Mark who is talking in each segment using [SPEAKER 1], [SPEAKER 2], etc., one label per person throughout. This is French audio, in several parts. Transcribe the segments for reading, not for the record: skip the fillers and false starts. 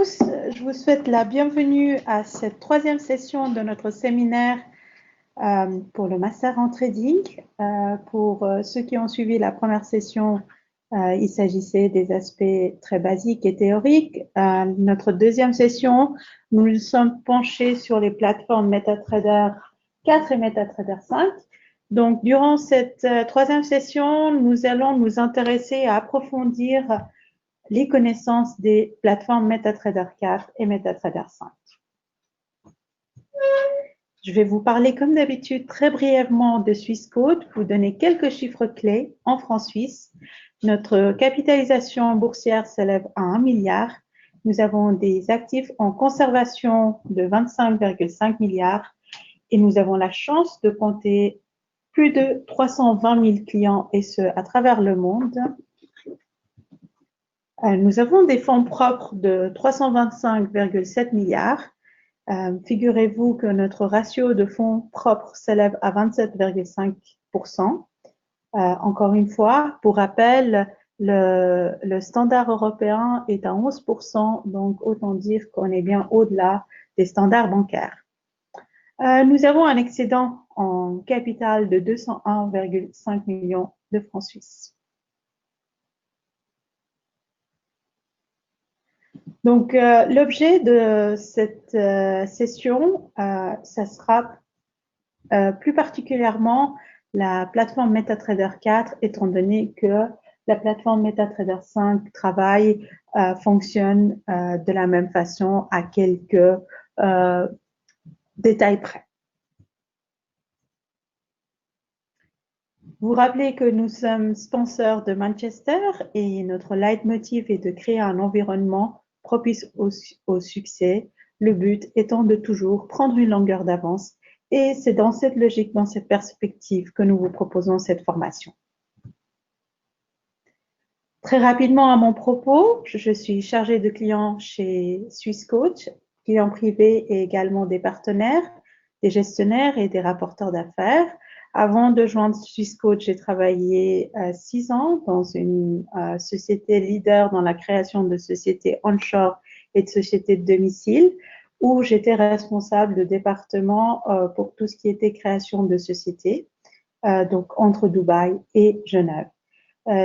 [SPEAKER 1] tous, je vous souhaite la bienvenue à cette troisième session de notre séminaire pour le Master en Trading. Pour ceux qui ont suivi la première session, il s'agissait des aspects très basiques et théoriques. Notre deuxième session, nous nous sommes penchés sur les plateformes MetaTrader 4 et MetaTrader 5. Donc, durant cette troisième session, nous allons nous intéresser à approfondir les connaissances des plateformes MetaTrader 4 et MetaTrader 5. Je vais vous parler comme d'habitude très brièvement de Swissquote, vous donner quelques chiffres clés en francs suisses. Notre capitalisation boursière s'élève à 1 milliard. Nous avons des actifs en conservation de 25,5 milliards et nous avons la chance de compter plus de 320 000 clients et ce à travers le monde. Nous avons des fonds propres de 325,7 milliards. Figurez-vous que notre ratio de fonds propres s'élève à 27,5%. Encore une fois, pour rappel, le standard européen est à 11%, donc autant dire qu'on est bien au-delà des standards bancaires. Nous avons un excédent en capital de 201,5 millions de francs suisses. Donc, l'objet de cette session, ça sera plus particulièrement la plateforme MetaTrader 4, étant donné que la plateforme MetaTrader 5 travaille, fonctionne de la même façon à quelques détails près. Vous rappelez que nous sommes sponsors de Manchester et notre leitmotiv est de créer un environnement propice au succès, le but étant de toujours prendre une longueur d'avance. Et c'est dans cette logique, dans cette perspective que nous vous proposons cette formation. Très rapidement à mon propos, je suis chargée de clients chez Swissquote, clients privés et également des partenaires, des gestionnaires et des rapporteurs d'affaires. Avant de joindre Swissquote, j'ai travaillé 6 ans dans une société leader dans la création de sociétés onshore et de sociétés de domicile, où j'étais responsable de département pour tout ce qui était création de sociétés, donc entre Dubaï et Genève.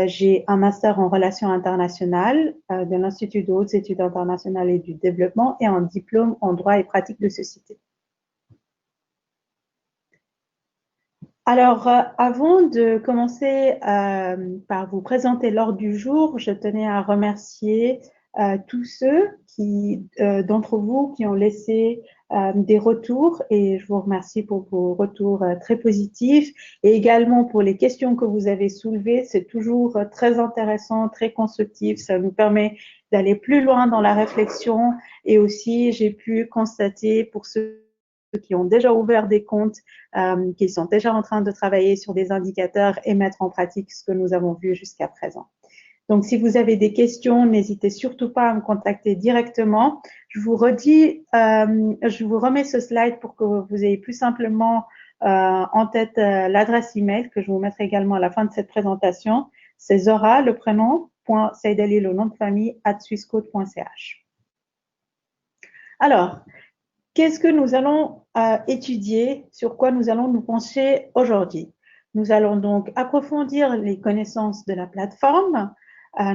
[SPEAKER 1] J'ai un master en relations internationales de l'Institut de hautes études internationales et du développement et un diplôme en droit et pratique de société. Alors, avant de commencer par vous présenter l'ordre du jour, je tenais à remercier tous ceux d'entre vous qui ont laissé des retours et je vous remercie pour vos retours très positifs et également pour les questions que vous avez soulevées. C'est toujours très intéressant, très constructif. Ça nous permet d'aller plus loin dans la réflexion et aussi j'ai pu constater pour ceux qui ont déjà ouvert des comptes, qui sont déjà en train de travailler sur des indicateurs et mettre en pratique ce que nous avons vu jusqu'à présent. Donc, si vous avez des questions, n'hésitez surtout pas à me contacter directement. Je vous redis, je vous remets ce slide pour que vous ayez plus simplement en tête l'adresse email que je vous mettrai également à la fin de cette présentation. C'est Zora, le prénom, .Saidali, le nom de famille, @swissquote.ch. Alors, qu'est-ce que nous allons étudier, sur quoi nous allons nous pencher aujourd'hui? Nous allons donc approfondir les connaissances de la plateforme.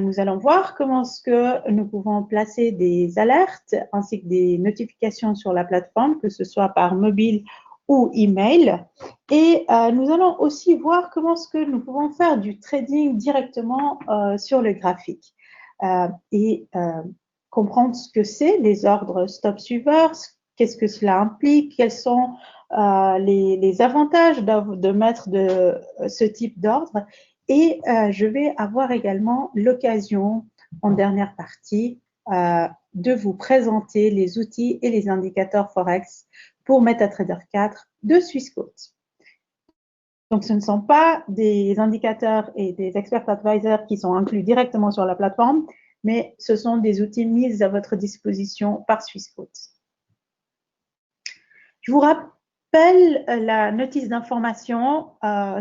[SPEAKER 1] Nous allons voir comment est-ce que nous pouvons placer des alertes ainsi que des notifications sur la plateforme, que ce soit par mobile ou email. Et nous allons aussi voir comment est-ce que nous pouvons faire du trading directement sur le graphique et comprendre ce que c'est les ordres stop-suiveurs, qu'est-ce que cela implique, quels sont les avantages de mettre ce type d'ordre. Et je vais avoir également l'occasion, en dernière partie, de vous présenter les outils et les indicateurs Forex pour MetaTrader 4 de Swissquote. Donc, ce ne sont pas des indicateurs et des expert advisors qui sont inclus directement sur la plateforme, mais ce sont des outils mis à votre disposition par Swissquote. Je vous rappelle la notice d'information.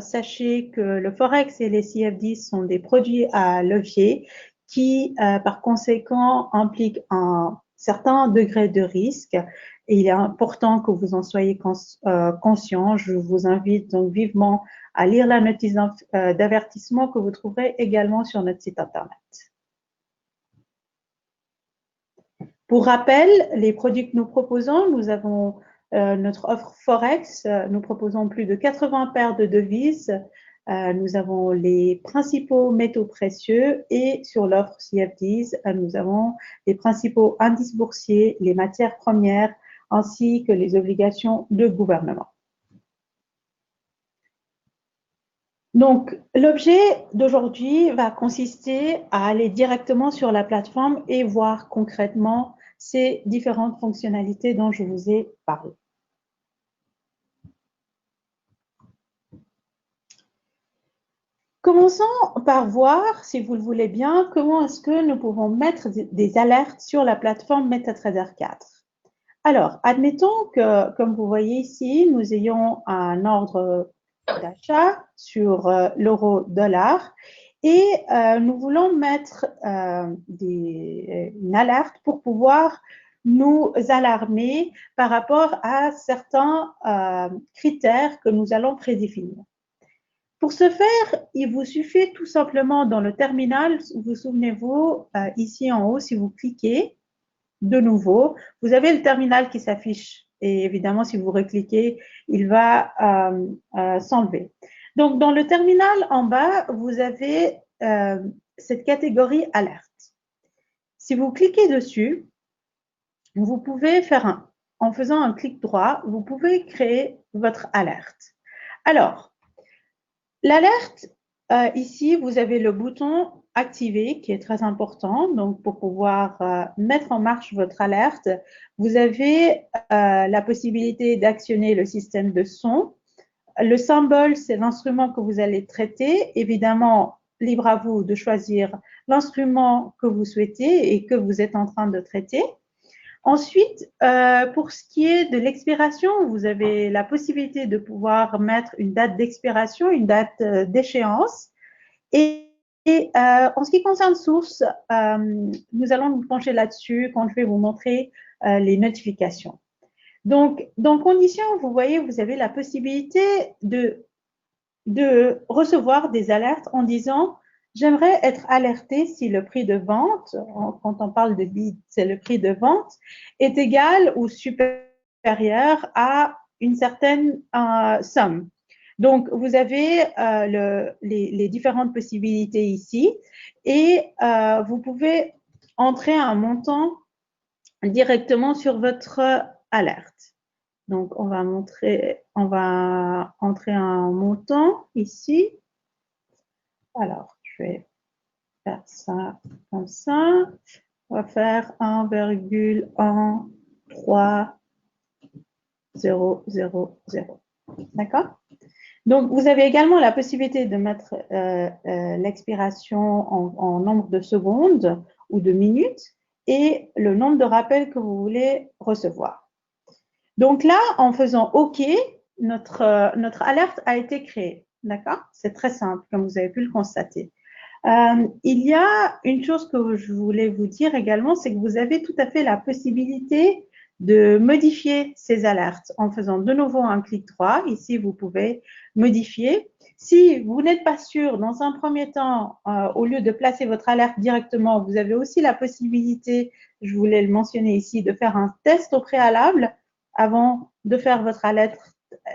[SPEAKER 1] Sachez que le Forex et les CFD sont des produits à levier qui, par conséquent, impliquent un certains degrés de risque et il est important que vous en soyez conscient. Je vous invite donc vivement à lire la notice d'avertissement que vous trouverez également sur notre site internet. Pour rappel, les produits que nous proposons, nous avons notre offre Forex, nous proposons plus de 80 paires de devises, nous avons les principaux métaux précieux et sur l'offre CFDs, nous avons les principaux indices boursiers, les matières premières ainsi que les obligations de gouvernement. Donc, l'objet d'aujourd'hui va consister à aller directement sur la plateforme et voir concrètement ces différentes fonctionnalités dont je vous ai parlé. Commençons par voir, si vous le voulez bien, comment est-ce que nous pouvons mettre des alertes sur la plateforme MetaTrader 4. Alors, admettons que, comme vous voyez ici, nous ayons un ordre d'achat sur l'euro-dollar et nous voulons mettre une alerte pour pouvoir nous alarmer par rapport à certains critères que nous allons prédéfinir. Pour ce faire, il vous suffit tout simplement dans le terminal, vous souvenez-vous, ici en haut, si vous cliquez de nouveau, vous avez le terminal qui s'affiche et évidemment, si vous recliquez, il va s'enlever. Donc, dans le terminal en bas, vous avez cette catégorie alerte. Si vous cliquez dessus, vous pouvez faire en faisant un clic droit, vous pouvez créer votre alerte. Alors, l'alerte, ici, vous avez le bouton activer qui est très important. Donc, pour pouvoir mettre en marche votre alerte, vous avez la possibilité d'actionner le système de son. Le symbole, c'est l'instrument que vous allez traiter. Évidemment, libre à vous de choisir l'instrument que vous souhaitez et que vous êtes en train de traiter. Ensuite, pour ce qui est de l'expiration, vous avez la possibilité de pouvoir mettre une date d'expiration, une date d'échéance. Et en ce qui concerne source, nous allons nous pencher là-dessus quand je vais vous montrer les notifications. Donc, dans conditions, vous voyez, vous avez la possibilité de recevoir des alertes en disant j'aimerais être alerté si le prix de vente, quand on parle de bid, c'est le prix de vente, est égal ou supérieur à une certaine somme. Donc, vous avez les différentes possibilités ici et vous pouvez entrer un montant directement sur votre alerte. Donc, on va entrer un montant ici. Alors, je vais faire ça comme ça. On va faire 1,13000. D'accord? Donc, vous avez également la possibilité de mettre l'expiration en nombre de secondes ou de minutes et le nombre de rappels que vous voulez recevoir. Donc là, en faisant OK, notre alerte a été créée. D'accord? C'est très simple, comme vous avez pu le constater. Il y a une chose que je voulais vous dire également, c'est que vous avez tout à fait la possibilité de modifier ces alertes en faisant de nouveau un clic droit. Ici, vous pouvez modifier. Si vous n'êtes pas sûr, dans un premier temps, au lieu de placer votre alerte directement, vous avez aussi la possibilité, je voulais le mentionner ici, de faire un test au préalable avant de faire votre alerte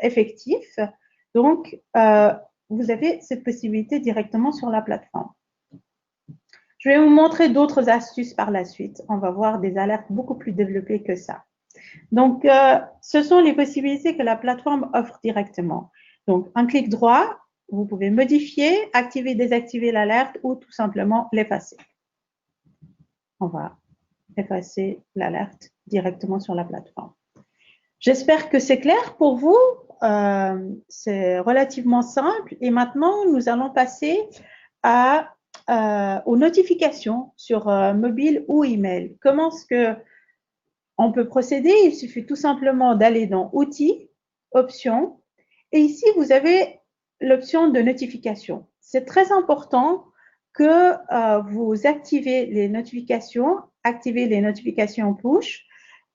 [SPEAKER 1] effective. Donc, vous avez cette possibilité directement sur la plateforme. Je vais vous montrer d'autres astuces par la suite. On va voir des alertes beaucoup plus développées que ça. Donc, ce sont les possibilités que la plateforme offre directement. Donc, un clic droit, vous pouvez modifier, activer, désactiver l'alerte ou tout simplement l'effacer. On va effacer l'alerte directement sur la plateforme. J'espère que c'est clair pour vous. C'est relativement simple. Et maintenant, nous allons passer aux notifications sur mobile ou email. Comment est-ce qu'on peut procéder? Il suffit tout simplement d'aller dans Outils, Options. Et ici, vous avez l'option de notification. C'est très important que vous activez les notifications push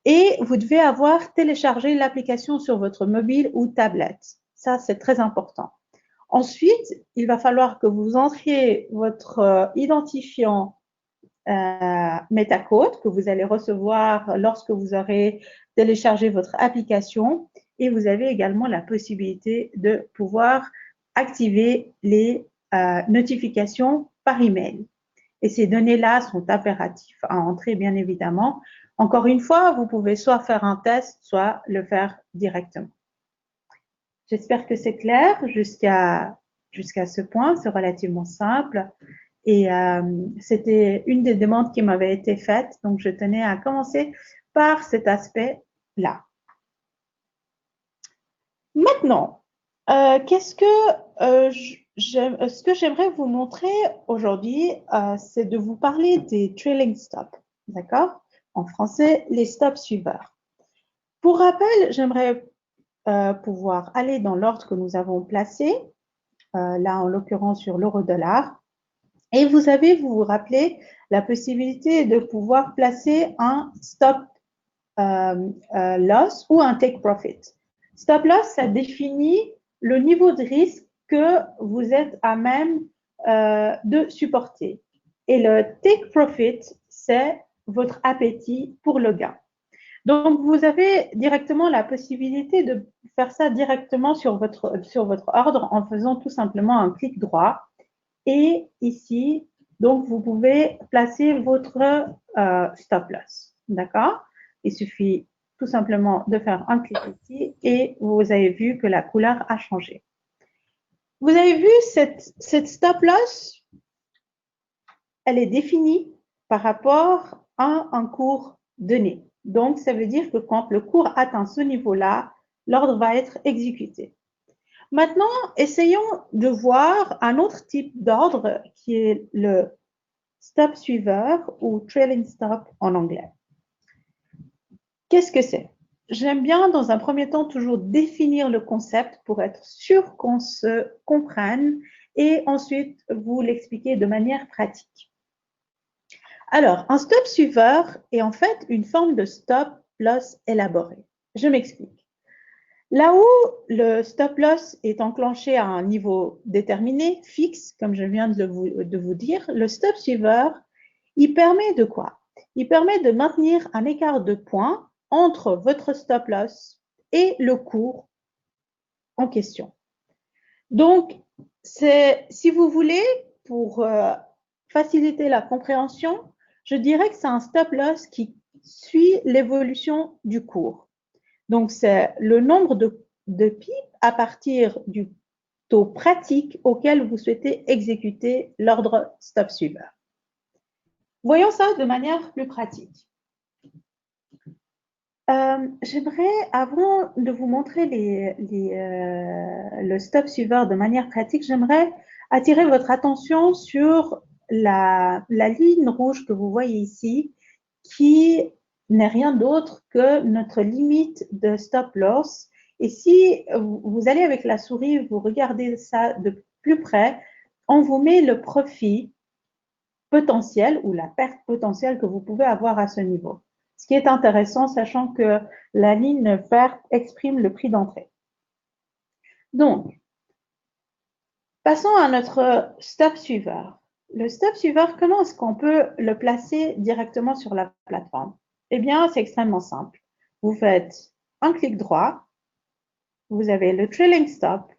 [SPEAKER 1] et vous devez avoir téléchargé l'application sur votre mobile ou tablette. Ça, c'est très important. Ensuite, il va falloir que vous entriez votre identifiant MetaCode que vous allez recevoir lorsque vous aurez téléchargé votre application et vous avez également la possibilité de pouvoir activer les notifications par email. Et ces données-là sont impératives à entrer, bien évidemment. Encore une fois, vous pouvez soit faire un test, soit le faire directement. J'espère que c'est clair jusqu'à ce point. C'est relativement simple. Et c'était une des demandes qui m'avait été faite. Donc, je tenais à commencer par cet aspect-là. Maintenant, ce que j'aimerais vous montrer aujourd'hui, c'est de vous parler des trailing stops. D'accord? En français, les stops suiveurs. Pour rappel, j'aimerais pouvoir aller dans l'ordre que nous avons placé, là en l'occurrence sur l'euro-dollar. Et vous vous rappelez, la possibilité de pouvoir placer un stop loss ou un take profit. Stop loss, ça définit le niveau de risque que vous êtes à même de supporter. Et le take profit, c'est votre appétit pour le gain. Donc, vous avez directement la possibilité de faire ça directement sur votre ordre en faisant tout simplement un clic droit. Et ici, donc, vous pouvez placer votre stop loss. D'accord? Il suffit tout simplement de faire un clic ici et vous avez vu que la couleur a changé. Vous avez vu cette stop loss, elle est définie par rapport à un cours donné. Donc, ça veut dire que quand le cours atteint ce niveau-là, l'ordre va être exécuté. Maintenant, essayons de voir un autre type d'ordre qui est le stop suiveur ou trailing stop en anglais. Qu'est-ce que c'est? J'aime bien dans un premier temps toujours définir le concept pour être sûr qu'on se comprenne et ensuite vous l'expliquer de manière pratique. Alors, un stop suiveur est en fait une forme de stop loss élaboré. Je m'explique. Là où le stop loss est enclenché à un niveau déterminé, fixe, comme je viens de vous dire, le stop suiveur, il permet de quoi? Il permet de maintenir un écart de points entre votre stop loss et le cours en question. Donc, si vous voulez, pour faciliter la compréhension, je dirais que c'est un stop loss qui suit l'évolution du cours. Donc, c'est le nombre de pips à partir du taux pratique auquel vous souhaitez exécuter l'ordre stop suiveur. Voyons ça de manière plus pratique. J'aimerais, avant de vous montrer le stop suiveur de manière pratique, j'aimerais attirer votre attention sur la ligne rouge que vous voyez ici, qui n'est rien d'autre que notre limite de stop loss. Et si vous allez avec la souris, vous regardez ça de plus près, on vous met le profit potentiel ou la perte potentielle que vous pouvez avoir à ce niveau. Ce qui est intéressant, sachant que la ligne verte exprime le prix d'entrée. Donc, passons à notre stop suiveur. Le stop suiveur, comment est-ce qu'on peut le placer directement sur la plateforme? Eh bien, c'est extrêmement simple. Vous faites un clic droit, vous avez le trailing stop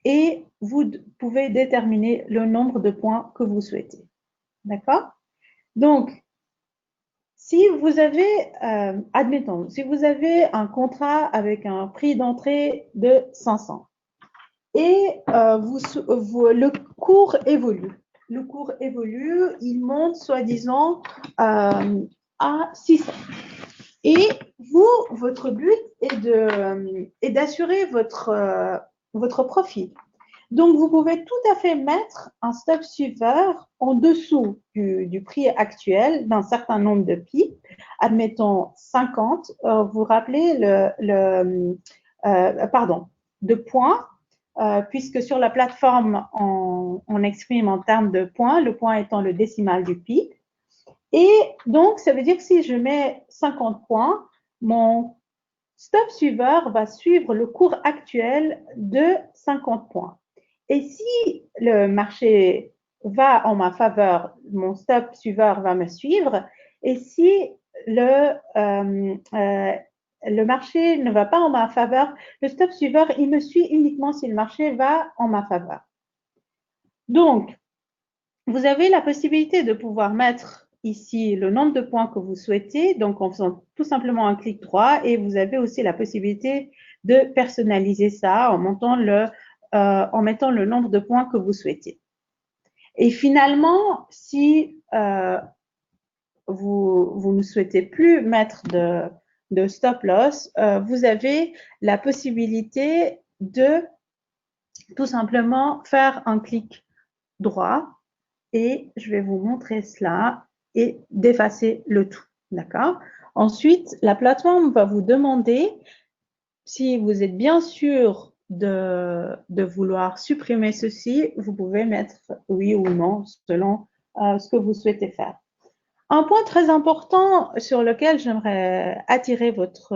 [SPEAKER 1] et vous pouvez déterminer le nombre de points que vous souhaitez. D'accord? Donc, si vous avez, admettons, si vous avez un contrat avec un prix d'entrée de 500 et le cours évolue. Le cours évolue, il monte soi-disant à 600. Et vous, votre but est d'assurer votre profit. Donc, vous pouvez tout à fait mettre un stop suiveur en dessous du prix actuel d'un certain nombre de pips, admettons 50, vous rappelez de points puisque sur la plateforme, on exprime en termes de points, le point étant le décimal du PIB. Et donc, ça veut dire que si je mets 50 points, mon stop suiveur va suivre le cours actuel de 50 points. Et si le marché va en ma faveur, mon stop suiveur va me suivre. Et si le marché ne va pas en ma faveur, le stop suiveur, il me suit uniquement si le marché va en ma faveur. Donc, vous avez la possibilité de pouvoir mettre ici le nombre de points que vous souhaitez, donc en faisant tout simplement un clic droit, et vous avez aussi la possibilité de personnaliser ça en mettant le nombre de points que vous souhaitez. Et finalement, si vous ne souhaitez plus mettre de stop loss, vous avez la possibilité de tout simplement faire un clic droit, et je vais vous montrer cela, et d'effacer le tout, d'accord? Ensuite, la plateforme va vous demander si vous êtes bien sûr de vouloir supprimer ceci. Vous pouvez mettre oui ou non selon ce que vous souhaitez faire. Un point très important sur lequel j'aimerais attirer votre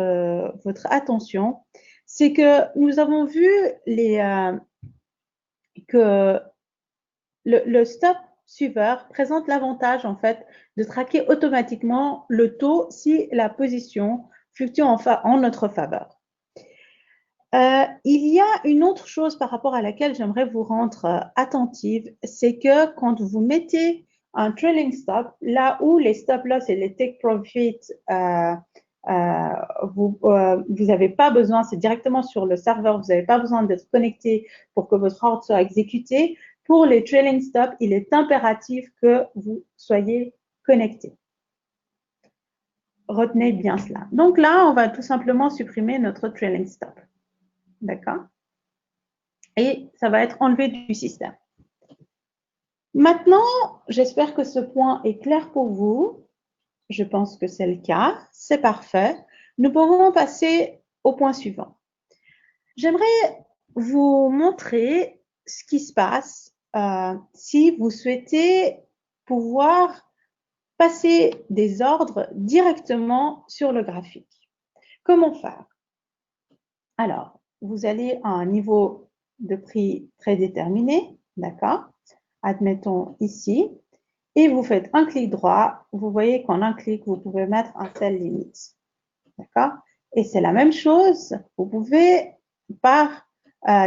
[SPEAKER 1] attention, c'est que nous avons vu que le stop suiveur présente l'avantage en fait de traquer automatiquement le taux si la position fluctue en notre faveur. Il y a une autre chose par rapport à laquelle j'aimerais vous rendre attentive, c'est que quand vous mettez un trailing stop, là où les stop loss et les take profit, vous n'avez pas besoin, c'est directement sur le serveur, vous n'avez pas besoin d'être connecté pour que votre ordre soit exécuté. Pour les trailing stops, il est impératif que vous soyez connecté. Retenez bien cela. Donc là, on va tout simplement supprimer notre trailing stop. D'accord? Et ça va être enlevé du système. Maintenant, j'espère que ce point est clair pour vous. Je pense que c'est le cas. C'est parfait. Nous pouvons passer au point suivant. J'aimerais vous montrer ce qui se passe si vous souhaitez pouvoir passer des ordres directement sur le graphique. Comment faire? Alors, vous allez à un niveau de prix prédéterminé, d'accord? Admettons ici, et vous faites un clic droit. Vous voyez qu'en un clic, vous pouvez mettre un sell limit, d'accord? Et c'est la même chose, vous pouvez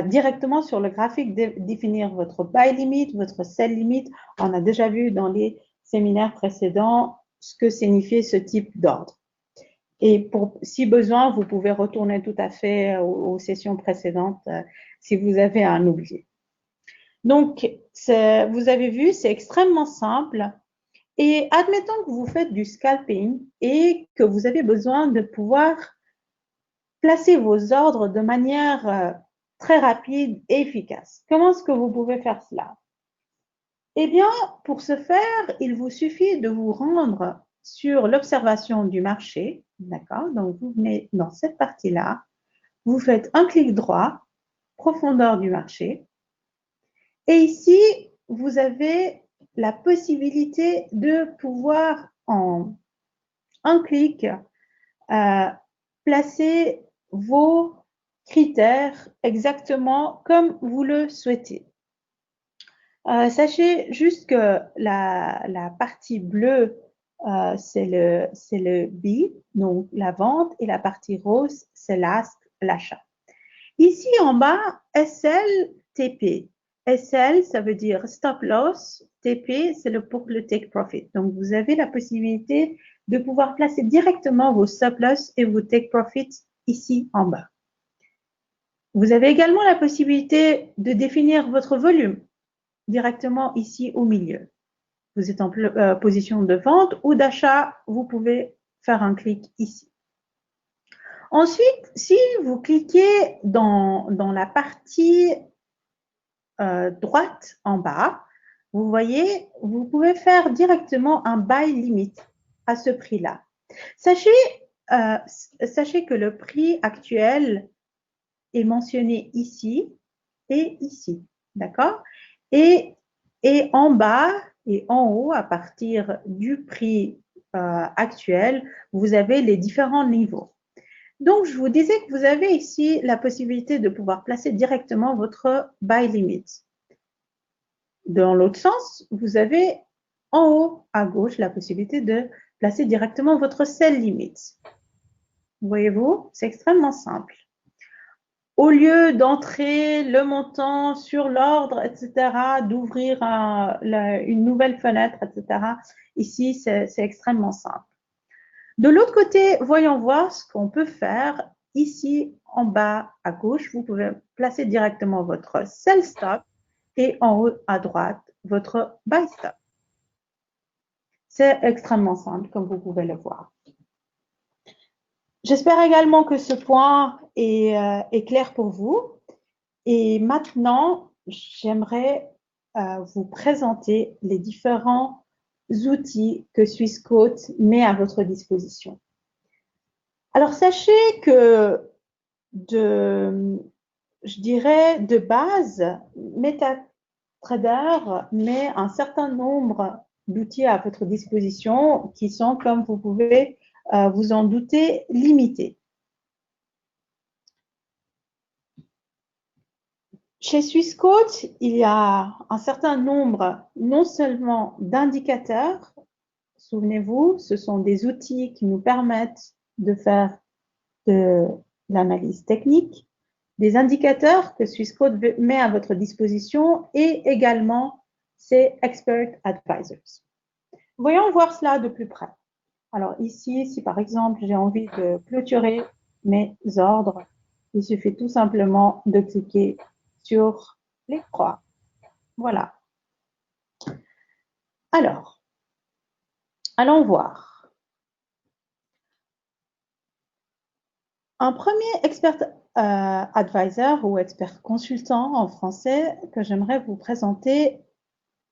[SPEAKER 1] directement sur le graphique définir votre buy limit, votre sell limit. On a déjà vu dans les séminaires précédents ce que signifiait ce type d'ordre. Et si besoin, vous pouvez retourner tout à fait aux sessions précédentes si vous avez un oublié. Donc, vous avez vu, c'est extrêmement simple. Et admettons que vous faites du scalping et que vous avez besoin de pouvoir placer vos ordres de manière très rapide et efficace. Comment est-ce que vous pouvez faire cela? Eh bien, pour ce faire, il vous suffit de vous rendre sur l'observation du marché, d'accord? Donc, vous venez dans cette partie-là, vous faites un clic droit, profondeur du marché, et ici, vous avez la possibilité de pouvoir en un clic placer vos critères exactement comme vous le souhaitez. Sachez juste que la partie bleue, c'est le B, donc la vente, et la partie rose, c'est l'achat. Ici en bas, SL, TP. SL, ça veut dire stop loss. TP, c'est pour le take profit. Donc, vous avez la possibilité de pouvoir placer directement vos stop loss et vos take profit ici en bas. Vous avez également la possibilité de définir votre volume directement ici au milieu. Vous êtes en position de vente ou d'achat, vous pouvez faire un clic ici. Ensuite, si vous cliquez dans la partie droite en bas, vous voyez, vous pouvez faire directement un buy limit à ce prix-là. Sachez que le prix actuel est mentionné ici et ici. D'accord? Et en bas et en haut, à partir du prix actuel, vous avez les différents niveaux. Donc, je vous disais que vous avez ici la possibilité de pouvoir placer directement votre buy limit. Dans l'autre sens, vous avez en haut à gauche la possibilité de placer directement votre sell limit. Voyez-vous, c'est extrêmement simple. Au lieu d'entrer le montant sur l'ordre, etc., d'ouvrir une nouvelle fenêtre, etc., ici, c'est extrêmement simple. De l'autre côté, voyons voir ce qu'on peut faire. Ici, en bas à gauche, vous pouvez placer directement votre sell stop et en haut à droite, votre buy stop. C'est extrêmement simple, comme vous pouvez le voir. J'espère également que ce point est clair pour vous. Et maintenant, j'aimerais vous présenter les différents outils que Swissquote met à votre disposition. Alors, sachez que je dirais de base, MetaTrader met un certain nombre d'outils à votre disposition qui sont, comme vous pouvez vous en douter, limités. Chez Swissquote, il y a un certain nombre non seulement d'indicateurs, souvenez-vous, ce sont des outils qui nous permettent de faire de l'analyse technique, des indicateurs que Swissquote met à votre disposition et également ses Expert Advisors. Voyons voir cela de plus près. Alors ici, si par exemple j'ai envie de clôturer mes ordres, il suffit tout simplement de cliquer sur les croix. Voilà. Alors, allons voir. Un premier expert advisor ou expert consultant en français que j'aimerais vous présenter,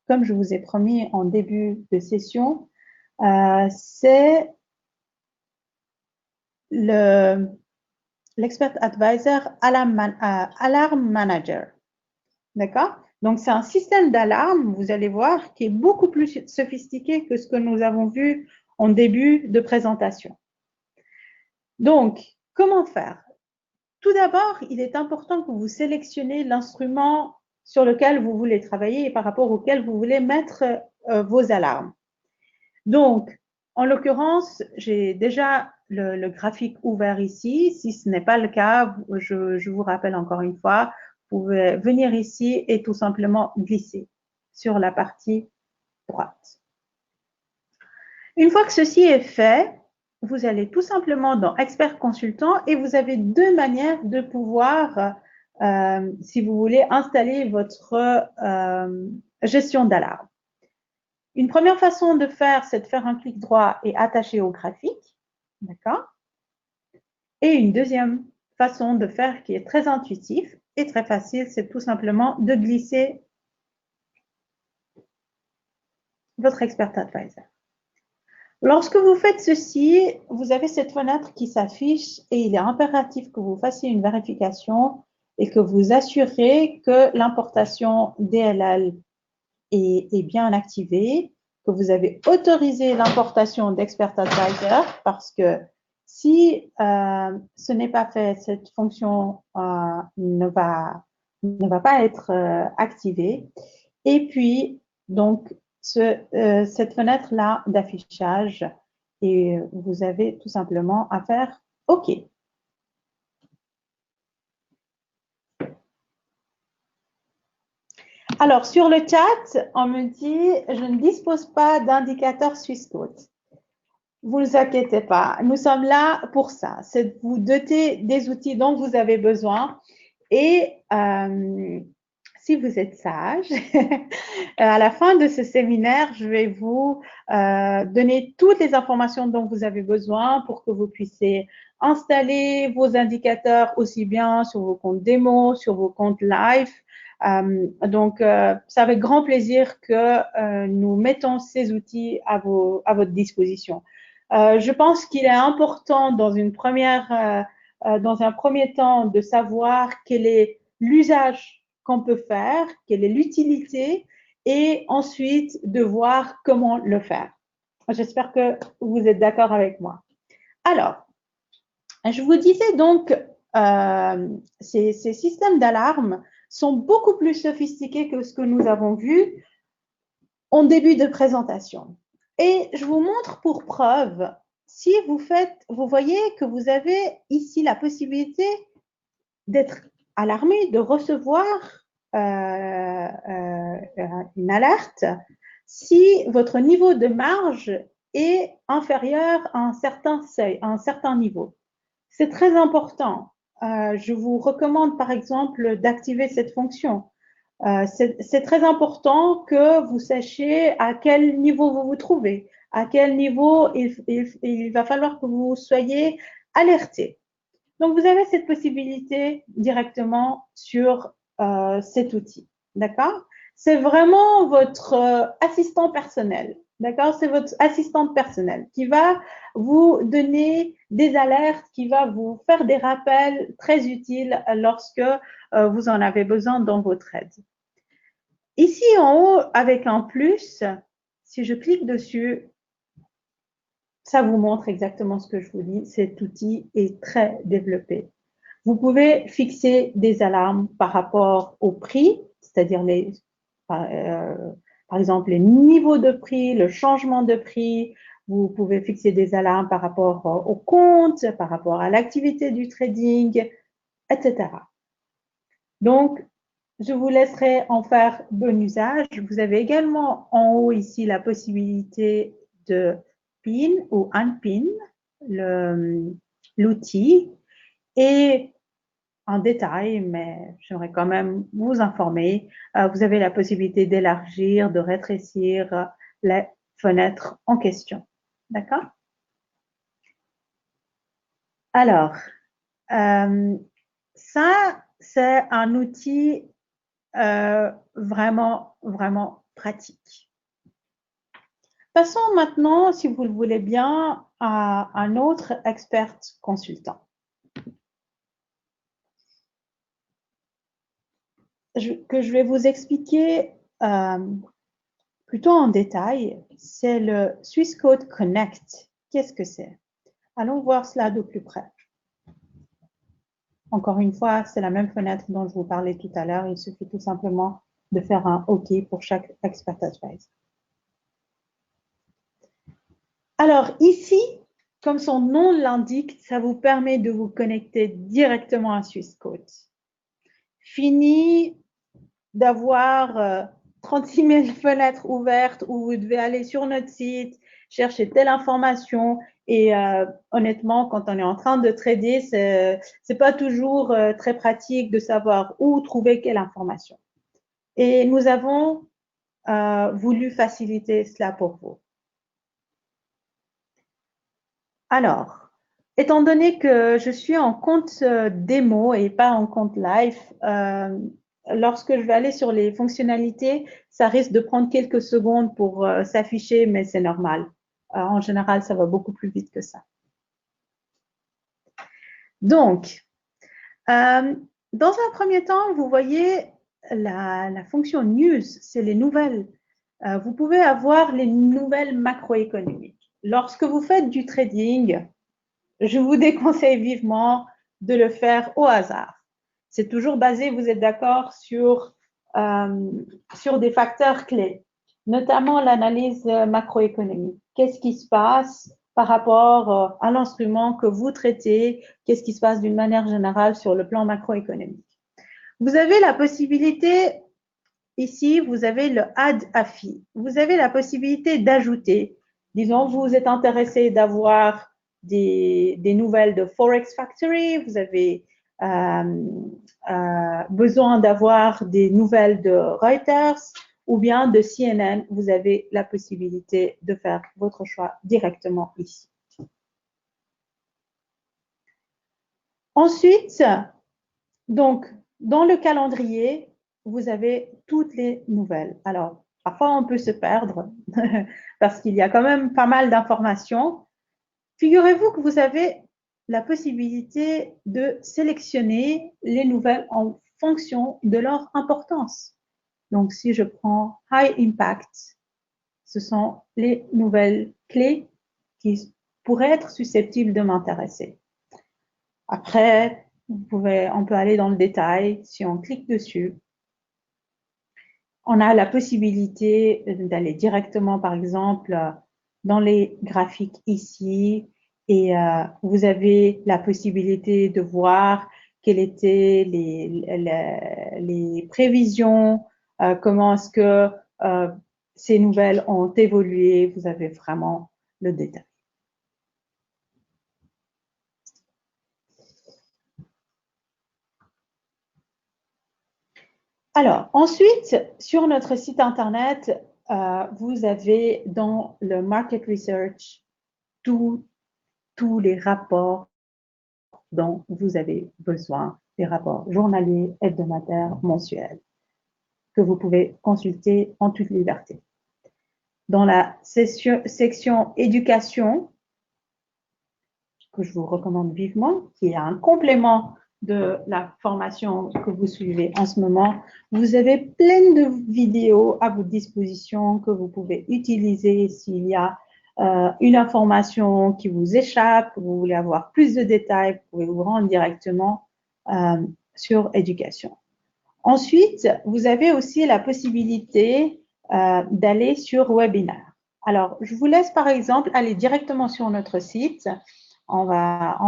[SPEAKER 1] comme je vous ai promis en début de session, c'est l'expert advisor Alarm Manager. D'accord? Donc, c'est un système d'alarme, vous allez voir, qui est beaucoup plus sophistiqué que ce que nous avons vu en début de présentation. Donc, comment faire? Tout d'abord, il est important que vous sélectionnez l'instrument sur lequel vous voulez travailler et par rapport auquel vous voulez mettre vos alarmes. Donc, en l'occurrence, j'ai déjà le graphique ouvert ici. Si ce n'est pas le cas, je vous rappelle encore une fois, vous pouvez venir ici et tout simplement glisser sur la partie droite. Une fois que ceci est fait, vous allez tout simplement dans Expert Consultant et vous avez deux manières de pouvoir, si vous voulez, installer votre gestion d'alarme. Une première façon de faire, c'est de faire un clic droit et attacher au graphique. D'accord? Et une deuxième façon de faire qui est très intuitive et très facile, c'est tout simplement de glisser votre Expert Advisor. Lorsque vous faites ceci, vous avez cette fenêtre qui s'affiche et il est impératif que vous fassiez une vérification et que vous assurez que l'importation DLL est bien activée, que vous avez autorisé l'importation d'Expert Advisor parce que si ce n'est pas fait, cette fonction ne va pas être activée. Et puis, donc, cette fenêtre-là d'affichage et vous avez tout simplement à faire OK. Alors, sur le chat, on me dit « Je ne dispose pas d'indicateur Swissquote ». Vous ne vous inquiétez pas, nous sommes là pour ça, c'est de vous doter des outils dont vous avez besoin et si vous êtes sage, à la fin de ce séminaire, je vais vous donner toutes les informations dont vous avez besoin pour que vous puissiez installer vos indicateurs aussi bien sur vos comptes démo, sur vos comptes live. Donc, c'est avec grand plaisir que nous mettons ces outils à votre disposition. Je pense qu'il est important dans un premier temps de savoir quel est l'usage qu'on peut faire, quelle est l'utilité, et ensuite de voir comment le faire. J'espère que vous êtes d'accord avec moi. Alors, je vous disais donc, ces systèmes d'alarme sont beaucoup plus sophistiqués que ce que nous avons vu en début de présentation. Et je vous montre pour preuve, si vous voyez que vous avez ici la possibilité d'être alarmé, de recevoir une alerte si votre niveau de marge est inférieur à un certain seuil, à un certain niveau. C'est très important. Je vous recommande par exemple d'activer cette fonction. C'est très important que vous sachiez à quel niveau vous vous trouvez, à quel niveau il va falloir que vous soyez alerté. Donc, vous avez cette possibilité directement sur cet outil. D'accord? C'est vraiment votre assistant personnel. D'accord? C'est votre assistante personnelle qui va vous donner des alertes, qui va vous faire des rappels très utiles lorsque vous en avez besoin dans votre aide. Ici en haut, avec un plus, si je clique dessus, ça vous montre exactement ce que je vous dis. Cet outil est très développé. Vous pouvez fixer des alarmes par rapport au prix, c'est-à-dire par exemple les niveaux de prix, le changement de prix. Vous pouvez fixer des alarmes par rapport au compte, par rapport à l'activité du trading, etc. Donc, je vous laisserai en faire bon usage. Vous avez également en haut ici la possibilité de pin ou unpin l'outil et en détail, mais j'aimerais quand même vous informer. Vous avez la possibilité d'élargir, de rétrécir les fenêtres en question. D'accord? Alors, ça, c'est un outil vraiment, vraiment pratique. Passons maintenant, si vous le voulez bien, à un autre expert consultant. Que je vais vous expliquer plutôt en détail, c'est le Swissquote Connect. Qu'est-ce que c'est? Allons voir cela de plus près. Encore une fois, c'est la même fenêtre dont je vous parlais tout à l'heure. Il suffit tout simplement de faire un OK pour chaque expert advisor. Alors ici, comme son nom l'indique, ça vous permet de vous connecter directement à Swissquote. Fini d'avoir 36 000 fenêtres ouvertes où vous devez aller sur notre site, chercher telle information. Et honnêtement, quand on est en train de trader, c'est pas toujours très pratique de savoir où trouver quelle information. Et nous avons voulu faciliter cela pour vous. Alors, étant donné que je suis en compte démo et pas en compte live, lorsque je vais aller sur les fonctionnalités, ça risque de prendre quelques secondes pour s'afficher, mais c'est normal. En général, ça va beaucoup plus vite que ça. Donc, dans un premier temps, vous voyez la fonction News, c'est les nouvelles. Vous pouvez avoir les nouvelles macroéconomiques. Lorsque vous faites du trading, je vous déconseille vivement de le faire au hasard. C'est toujours basé, vous êtes d'accord, sur des facteurs clés, notamment l'analyse macroéconomique. Qu'est-ce qui se passe par rapport à l'instrument que vous traitez? Qu'est-ce qui se passe d'une manière générale sur le plan macroéconomique? Vous avez la possibilité, ici, vous avez le Add AFI. Vous avez la possibilité d'ajouter. Disons, vous êtes intéressé d'avoir des nouvelles de Forex Factory, vous avez besoin d'avoir des nouvelles de Reuters ou bien de CNN, vous avez la possibilité de faire votre choix directement ici. Ensuite, donc, dans le calendrier, vous avez toutes les nouvelles. Alors, parfois, on peut se perdre parce qu'il y a quand même pas mal d'informations. Figurez-vous que vous avez la possibilité de sélectionner les nouvelles en fonction de leur importance. Donc, si je prends High Impact, ce sont les nouvelles clés qui pourraient être susceptibles de m'intéresser. Après, on peut aller dans le détail. Si on clique dessus, on a la possibilité d'aller directement, par exemple, dans les graphiques ici, et vous avez la possibilité de voir quelles étaient les prévisions, comment est-ce que ces nouvelles ont évolué. Vous avez vraiment le détail. Alors, ensuite, sur notre site Internet, vous avez dans le Market Research tous les rapports dont vous avez besoin, des rapports journaliers, hebdomadaires, mensuels, que vous pouvez consulter en toute liberté. Dans la section éducation, que je vous recommande vivement, qui est un complément de la formation que vous suivez en ce moment, vous avez plein de vidéos à votre disposition que vous pouvez utiliser s'il y a une information qui vous échappe, vous voulez avoir plus de détails, vous pouvez vous rendre directement sur éducation. Ensuite, vous avez aussi la possibilité d'aller sur webinaire. Alors, je vous laisse par exemple aller directement sur notre site. On va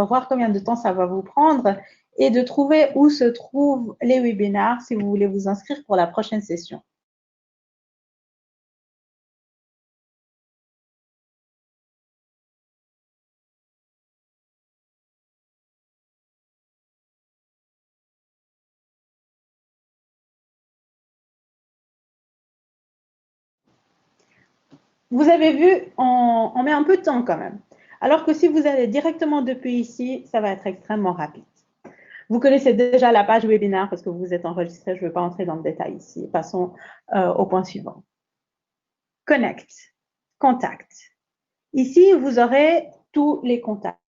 [SPEAKER 1] voir combien de temps ça va vous prendre et de trouver où se trouvent les webinaires si vous voulez vous inscrire pour la prochaine session. Vous avez vu, on met un peu de temps quand même. Alors que si vous allez directement depuis ici, ça va être extrêmement rapide. Vous connaissez déjà la page webinaire parce que vous êtes enregistré. Je ne vais pas entrer dans le détail ici. Passons au point suivant. Connect, contact. Ici, vous aurez tous les contacts.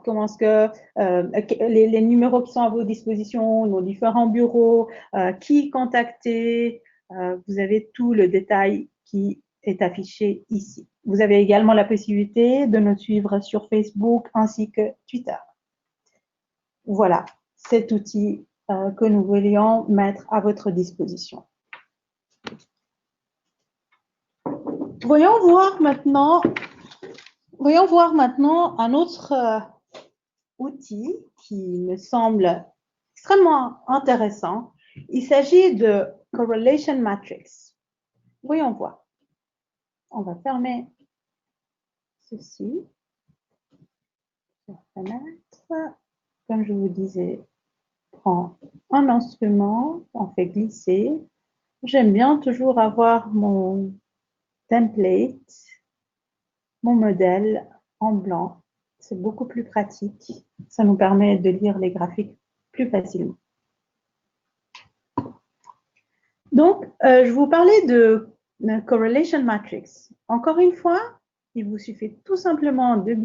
[SPEAKER 1] Comment est-ce que les numéros qui sont à vos dispositions, nos différents bureaux, qui contacter. Vous avez tout le détail qui est affiché ici. Vous avez également la possibilité de nous suivre sur Facebook ainsi que Twitter. Voilà cet outil que nous voulions mettre à votre disposition. Voyons voir maintenant un autre outil qui me semble extrêmement intéressant. Il s'agit de Correlation Matrix. Voyons voir. On va fermer ceci. Comme je vous disais, prends un instrument, on fait glisser. J'aime bien toujours avoir mon template, mon modèle en blanc. C'est beaucoup plus pratique. Ça nous permet de lire les graphiques plus facilement. Donc, je vous parlais de Correlation Matrix. Encore une fois, il vous suffit tout simplement de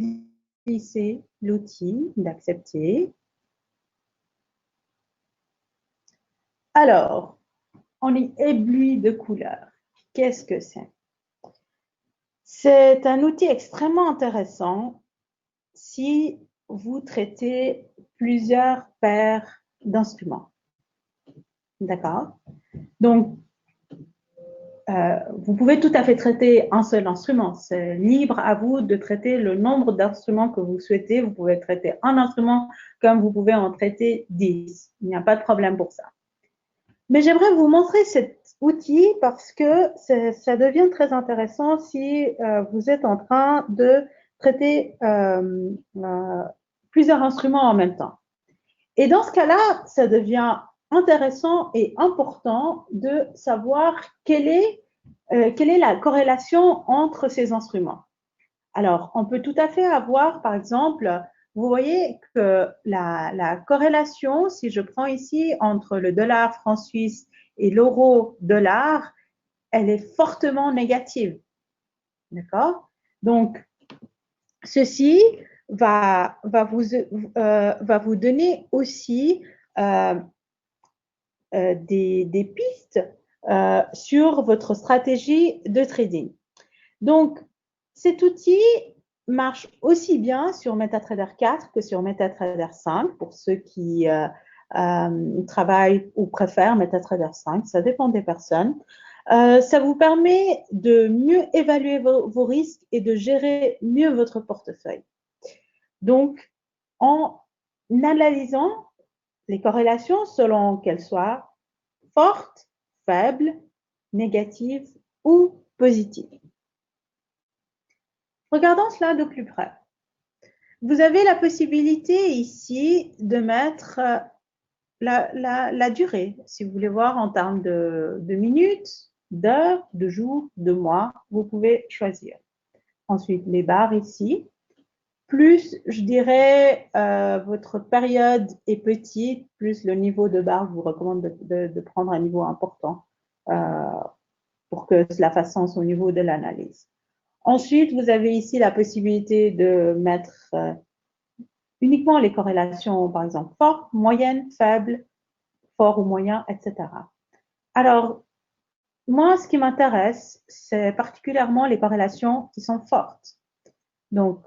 [SPEAKER 1] glisser l'outil, d'accepter. Alors, on est ébloui de couleurs. Qu'est-ce que c'est? C'est un outil extrêmement intéressant si vous traitez plusieurs paires d'instruments. D'accord? Donc, vous pouvez tout à fait traiter un seul instrument. C'est libre à vous de traiter le nombre d'instruments que vous souhaitez. Vous pouvez traiter un instrument comme vous pouvez en traiter 10. Il n'y a pas de problème pour ça. Mais j'aimerais vous montrer cet outil parce que ça devient très intéressant si vous êtes en train de traiter plusieurs instruments en même temps. Et dans ce cas-là, ça devient intéressant et important de savoir quelle est la corrélation entre ces instruments. Alors, on peut tout à fait avoir, par exemple, vous voyez que la corrélation, si je prends ici entre le dollar franc suisse et l'euro dollar, elle est fortement négative. D'accord? Donc, ceci va vous donner aussi des pistes sur votre stratégie de trading. Donc, cet outil marche aussi bien sur MetaTrader 4 que sur MetaTrader 5 pour ceux qui travaillent ou préfèrent MetaTrader 5, ça dépend des personnes. Ça vous permet de mieux évaluer vos risques et de gérer mieux votre portefeuille. Donc, en analysant les corrélations selon qu'elles soient fortes, faibles, négatives ou positives. Regardons cela de plus près. Vous avez la possibilité ici de mettre la durée, si vous voulez voir en termes de minutes, d'heures, de jours, de mois, vous pouvez choisir. Ensuite, les barres ici. Plus, je dirais, votre période est petite, plus le niveau de barre, je vous recommande de prendre un niveau important pour que cela fasse sens au niveau de l'analyse. Ensuite, vous avez ici la possibilité de mettre uniquement les corrélations, par exemple, fortes, moyennes, faibles, fort ou moyen, etc. Alors, moi, ce qui m'intéresse, c'est particulièrement les corrélations qui sont fortes. Donc,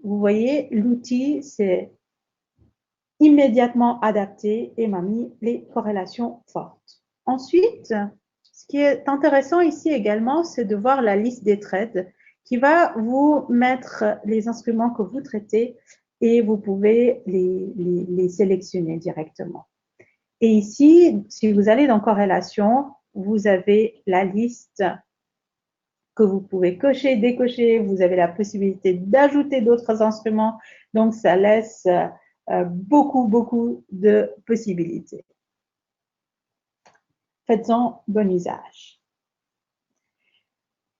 [SPEAKER 1] vous voyez, l'outil s'est immédiatement adapté et m'a mis les corrélations fortes. Ensuite, ce qui est intéressant ici également, c'est de voir la liste des trades qui va vous mettre les instruments que vous traitez et vous pouvez les sélectionner directement. Et ici, si vous allez dans corrélation, vous avez la liste que vous pouvez cocher, décocher. Vous avez la possibilité d'ajouter d'autres instruments. Donc, ça laisse beaucoup de possibilités. Faites-en bon usage.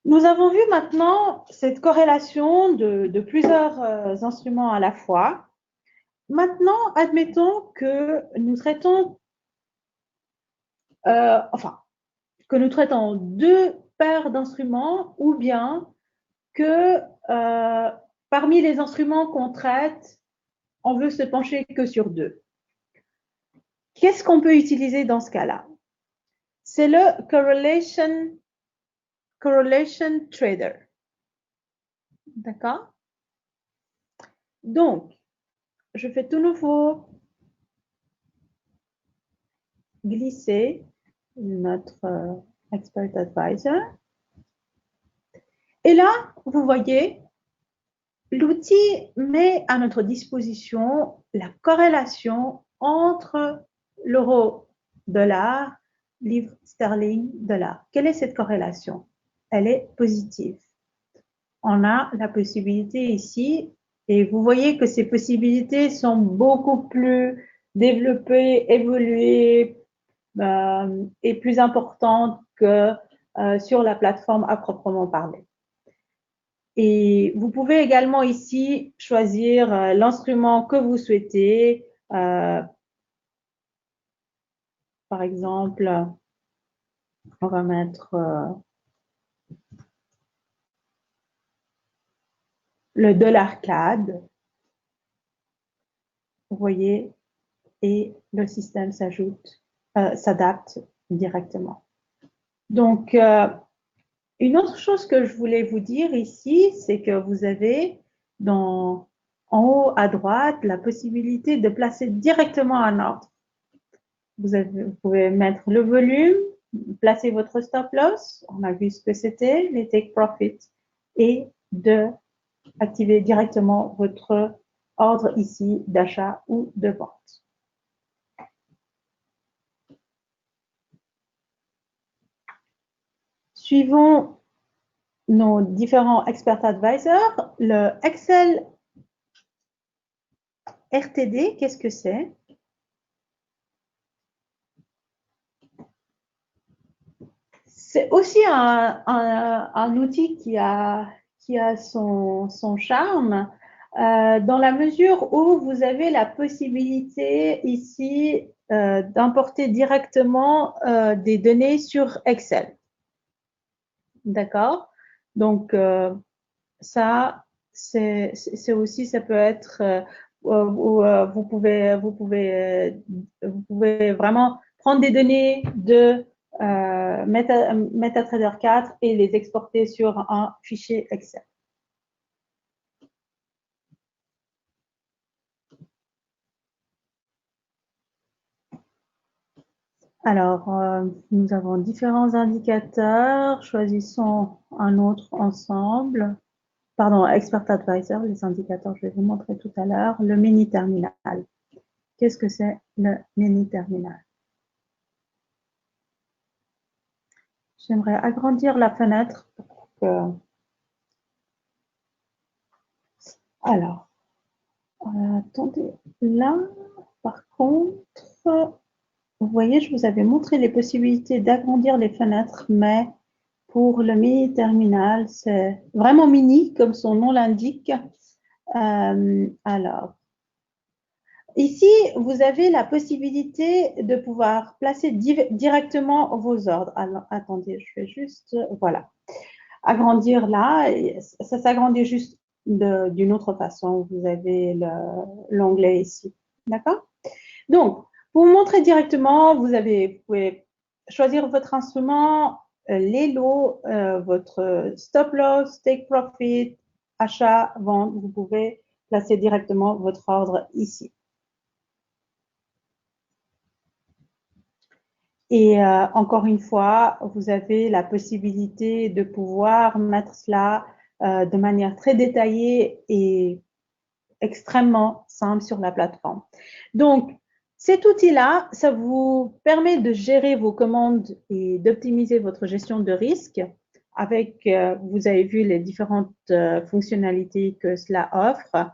[SPEAKER 1] Nous avons vu maintenant cette corrélation de plusieurs instruments à la fois. Maintenant, admettons que nous traitons que nous traitons deux paires d'instruments ou bien que parmi les instruments qu'on traite, on veut se pencher que sur deux. Qu'est-ce qu'on peut utiliser dans ce cas-là? C'est le Correlation Trader. D'accord? Donc, je fais tout nouveau glisser notre Expert Advisor. Et là, vous voyez, l'outil met à notre disposition la corrélation entre l'euro-dollar, livre sterling, dollar. Quelle est cette corrélation? Elle est positive. On a la possibilité ici, et vous voyez que ces possibilités sont beaucoup plus développées, évoluées et plus importantes que sur la plateforme à proprement parler. Et vous pouvez également ici choisir l'instrument que vous souhaitez. Par exemple, on va mettre le dollar CAD. Vous voyez, et le système s'adapte directement. Donc, une autre chose que je voulais vous dire ici, c'est que vous avez en haut à droite la possibilité de placer directement un ordre. Vous pouvez mettre le volume, placer votre stop loss, on a vu ce que c'était, les take profit, et de activer directement votre ordre ici d'achat ou de vente. Suivons nos différents expert advisors. Le Excel RTD, qu'est-ce que c'est? C'est aussi un outil qui a son charme dans la mesure où vous avez la possibilité ici d'importer directement des données sur Excel. D'accord? Donc, ça, c'est aussi, ça peut être vous pouvez vraiment prendre des données de MetaTrader 4 et les exporter sur un fichier Excel. Alors, nous avons différents indicateurs. Choisissons un autre ensemble. Pardon, Expert Advisor, les indicateurs, je vais vous montrer tout à l'heure. Le mini terminal. Qu'est-ce que c'est le mini terminal? J'aimerais agrandir la fenêtre pour que... Alors, attendez, là, par contre, vous voyez, je vous avais montré les possibilités d'agrandir les fenêtres, mais pour le mini terminal, c'est vraiment mini, comme son nom l'indique. Alors, ici, vous avez la possibilité de pouvoir placer directement vos ordres. Alors, attendez, je vais juste, voilà, agrandir là. Ça s'agrandit juste d'une autre façon. Vous avez l'onglet ici. D'accord? Donc, pour vous montrer directement, vous pouvez choisir votre instrument, les lots, votre stop loss, take profit, achat, vente. Vous pouvez placer directement votre ordre ici. Et encore une fois, vous avez la possibilité de pouvoir mettre cela de manière très détaillée et extrêmement simple sur la plateforme. Donc, cet outil-là, ça vous permet de gérer vos commandes et d'optimiser votre gestion de risque avec, vous avez vu les différentes fonctionnalités que cela offre.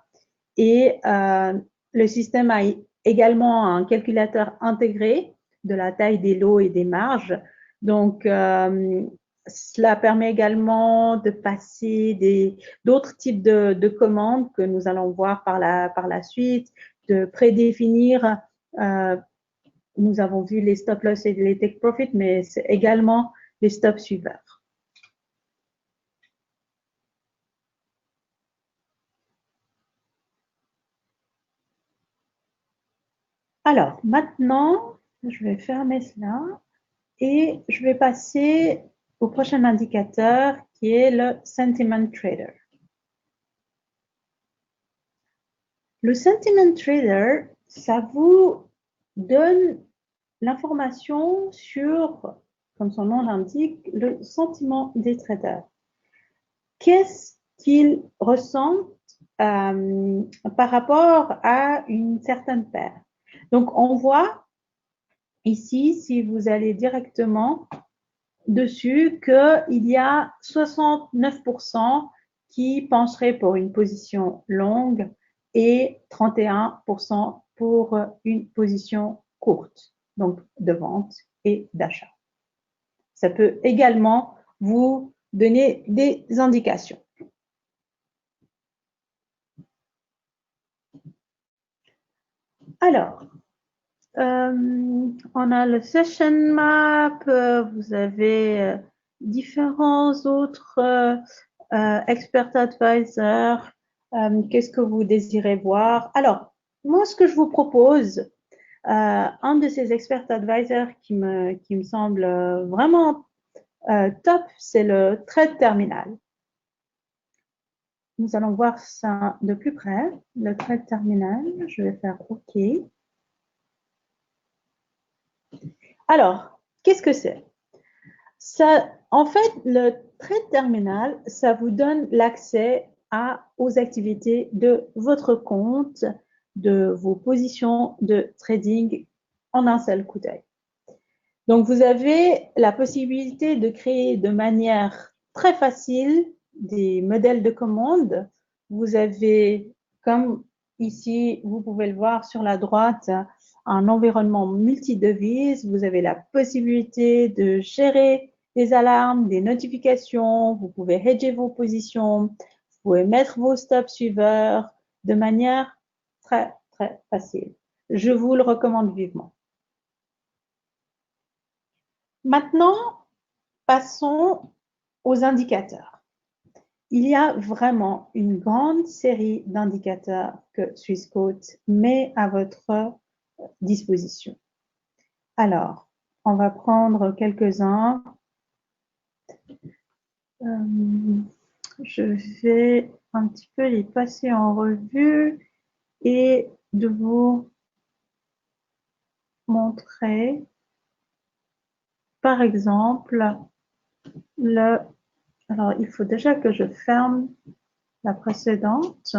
[SPEAKER 1] Et le système a également un calculateur intégré de la taille des lots et des marges. Donc, cela permet également de passer d'autres types de commandes que nous allons voir par la suite, de prédéfinir. Nous avons vu les stop loss et les take profit, mais c'est également les stop suiveurs. Alors, maintenant, je vais fermer cela. Et je vais passer au prochain indicateur qui est le Sentiment Trader. Le Sentiment Trader, ça vous donne l'information sur, comme son nom l'indique, le sentiment des traders. Qu'est-ce qu'ils ressentent par rapport à une certaine paire? Donc, on voit ici, si vous allez directement dessus, qu'il y a 69% qui pencheraient pour une position longue et 31% pour une position courte, donc de vente et d'achat. Ça peut également vous donner des indications. Alors, on a le session map, vous avez différents autres expert advisors. Qu'est-ce que vous désirez voir? Alors, moi, ce que je vous propose, un de ces expert advisors qui me semble vraiment top, c'est le trade terminal. Nous allons voir ça de plus près. Le trade terminal, je vais faire OK. Alors, qu'est-ce que c'est? Ça, en fait, le trade terminal, ça vous donne l'accès aux activités de votre compte, de vos positions de trading en un seul coup d'œil. Donc, vous avez la possibilité de créer de manière très facile des modèles de commande. Vous avez, comme ici, vous pouvez le voir sur la droite, un environnement multi-devises. Vous avez la possibilité de gérer des alarmes, des notifications. Vous pouvez hedger vos positions. Vous pouvez mettre vos stop suiveurs de manière très, très facile. Je vous le recommande vivement. Maintenant, passons aux indicateurs. Il y a vraiment une grande série d'indicateurs que Swissquote met à votre disposition. Alors, on va prendre quelques-uns. Je vais un petit peu les passer en revue et de vous montrer, par exemple, alors il faut déjà que je ferme la précédente.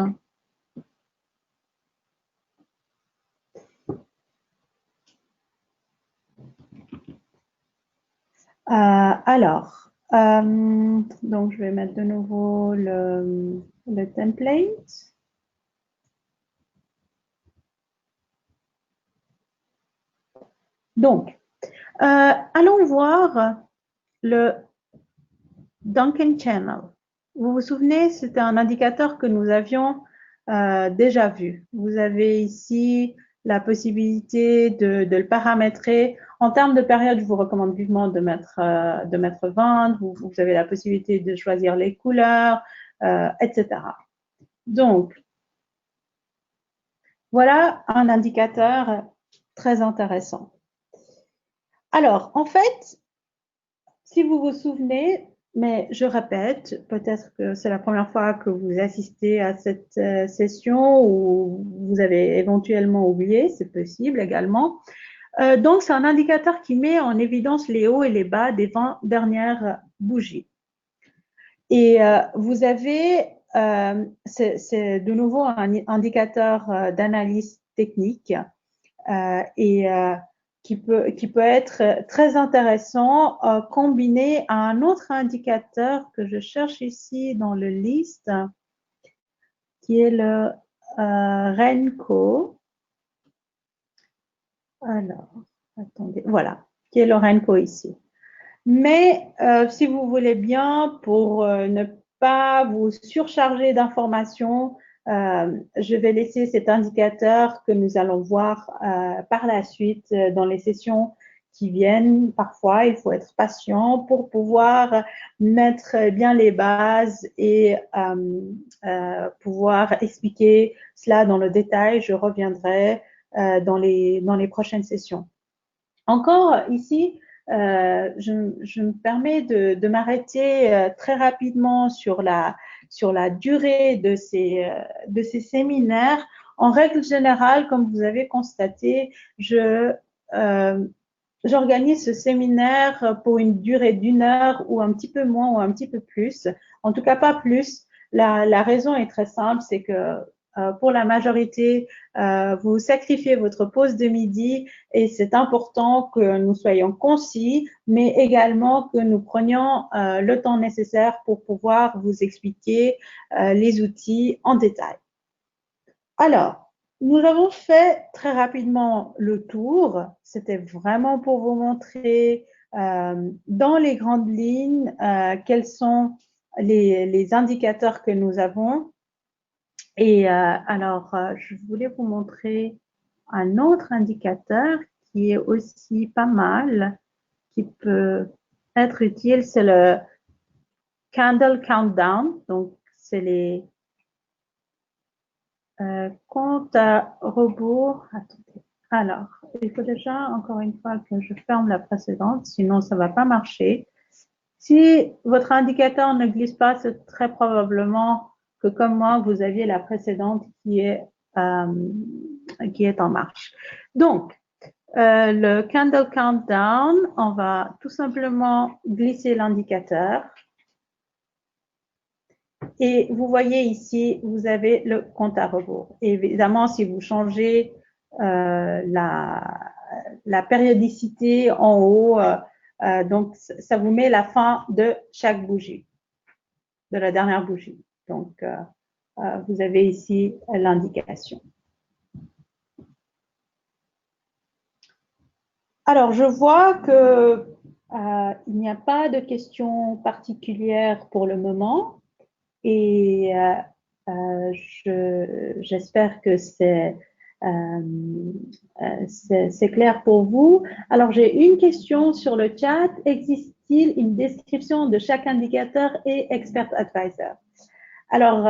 [SPEAKER 1] Alors, donc je vais mettre de nouveau le template. Donc, allons voir le Duncan Channel. Vous vous souvenez, c'était un indicateur que nous avions déjà vu. Vous avez ici la possibilité de le paramétrer. En termes de période, je vous recommande vivement de mettre 20. Vous avez la possibilité de choisir les couleurs, etc. Donc, voilà un indicateur très intéressant. Alors, en fait, si vous vous souvenez, mais je répète, peut-être que c'est la première fois que vous assistez à cette session ou vous avez éventuellement oublié, c'est possible également. Donc, c'est un indicateur qui met en évidence les hauts et les bas des 20 dernières bougies. Et vous avez, c'est de nouveau un indicateur d'analyse technique et qui peut être très intéressant combiné à un autre indicateur que je cherche ici dans le liste, qui est le RENCO. Alors, attendez, voilà, qui est le RENCO ici. Mais si vous voulez bien, pour ne pas vous surcharger d'informations, je vais laisser cet indicateur que nous allons voir par la suite dans les sessions qui viennent. Parfois, il faut être patient pour pouvoir mettre bien les bases et pouvoir expliquer cela dans le détail. Je reviendrai dans les prochaines sessions. Encore ici, je me permets de m'arrêter très rapidement sur la durée de ces séminaires. En règle générale, comme vous avez constaté, j'organise ce séminaire pour une durée d'1 heure ou un petit peu moins ou un petit peu plus. En tout cas, pas plus. La raison est très simple, c'est que pour la majorité, vous sacrifiez votre pause de midi et c'est important que nous soyons concis, mais également que nous prenions le temps nécessaire pour pouvoir vous expliquer les outils en détail. Alors, nous avons fait très rapidement le tour. C'était vraiment pour vous montrer dans les grandes lignes quels sont les indicateurs que nous avons. Et alors, je voulais vous montrer un autre indicateur qui est aussi pas mal, qui peut être utile, c'est le Candle Countdown. Donc, c'est les comptes à rebours. Attendez. Alors, il faut déjà, encore une fois, que je ferme la précédente, sinon ça ne va pas marcher. Si votre indicateur ne glisse pas, c'est très probablement que, comme moi, vous aviez la précédente qui est en marche. Donc, le Candle Countdown, on va tout simplement glisser l'indicateur. Et vous voyez ici, vous avez le compte à rebours. Et évidemment, si vous changez la périodicité en haut, donc ça vous met la fin de chaque bougie, de la dernière bougie. Donc, vous avez ici l'indication. Alors, je vois que il n'y a pas de questions particulières pour le moment. Et j'espère que c'est clair pour vous. Alors, j'ai une question sur le chat. Existe-t-il une description de chaque indicateur et expert advisor? Alors,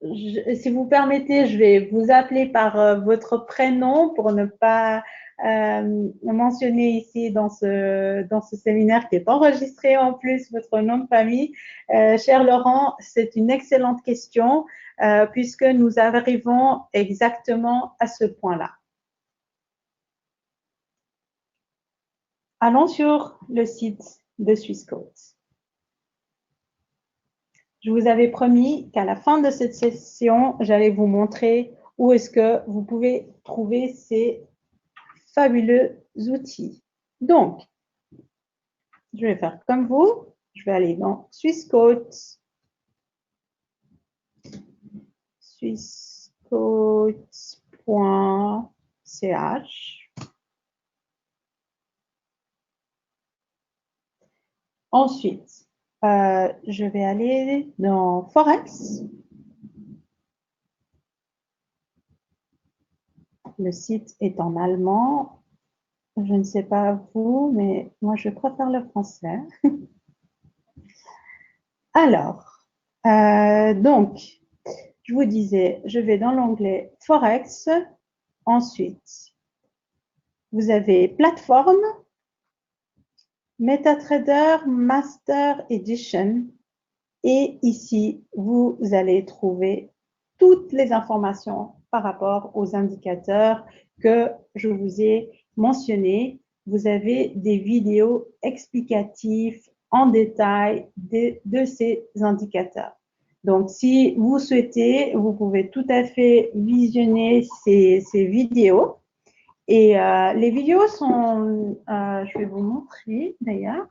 [SPEAKER 1] si vous permettez, je vais vous appeler par votre prénom pour ne pas mentionner ici dans ce séminaire qui est enregistré en plus votre nom de famille. Cher Laurent, c'est une excellente question puisque nous arrivons exactement à ce point-là. Allons sur le site de Swissquote. Je vous avais promis qu'à la fin de cette session, j'allais vous montrer où est-ce que vous pouvez trouver ces fabuleux outils. Donc, je vais faire comme vous. Je vais aller dans Swissquote. Swissquote.ch. Ensuite, je vais aller dans Forex. Le site est en allemand. Je ne sais pas vous, mais moi, je préfère le français. Alors, donc, je vous disais, je vais dans l'onglet Forex. Ensuite, vous avez Plateforme, MetaTrader Master Edition. Et ici, vous allez trouver toutes les informations par rapport aux indicateurs que je vous ai mentionnés. Vous avez des vidéos explicatives en détail de ces indicateurs. Donc, si vous souhaitez, vous pouvez tout à fait visionner ces vidéos. Et les vidéos sont, je vais vous montrer d'ailleurs.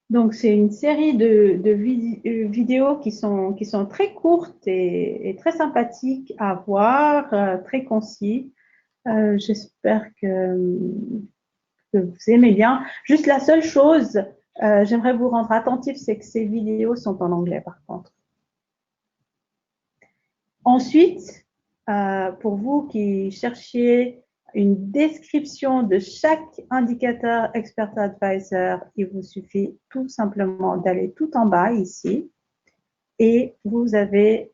[SPEAKER 1] Donc, c'est une série de vidéos qui sont très courtes et très sympathiques à voir, très concis. J'espère que vous aimez bien. Juste la seule chose, j'aimerais vous rendre attentif, c'est que ces vidéos sont en anglais par contre. Ensuite, pour vous qui cherchiez une description de chaque indicateur Expert Advisor, il vous suffit tout simplement d'aller tout en bas ici et vous avez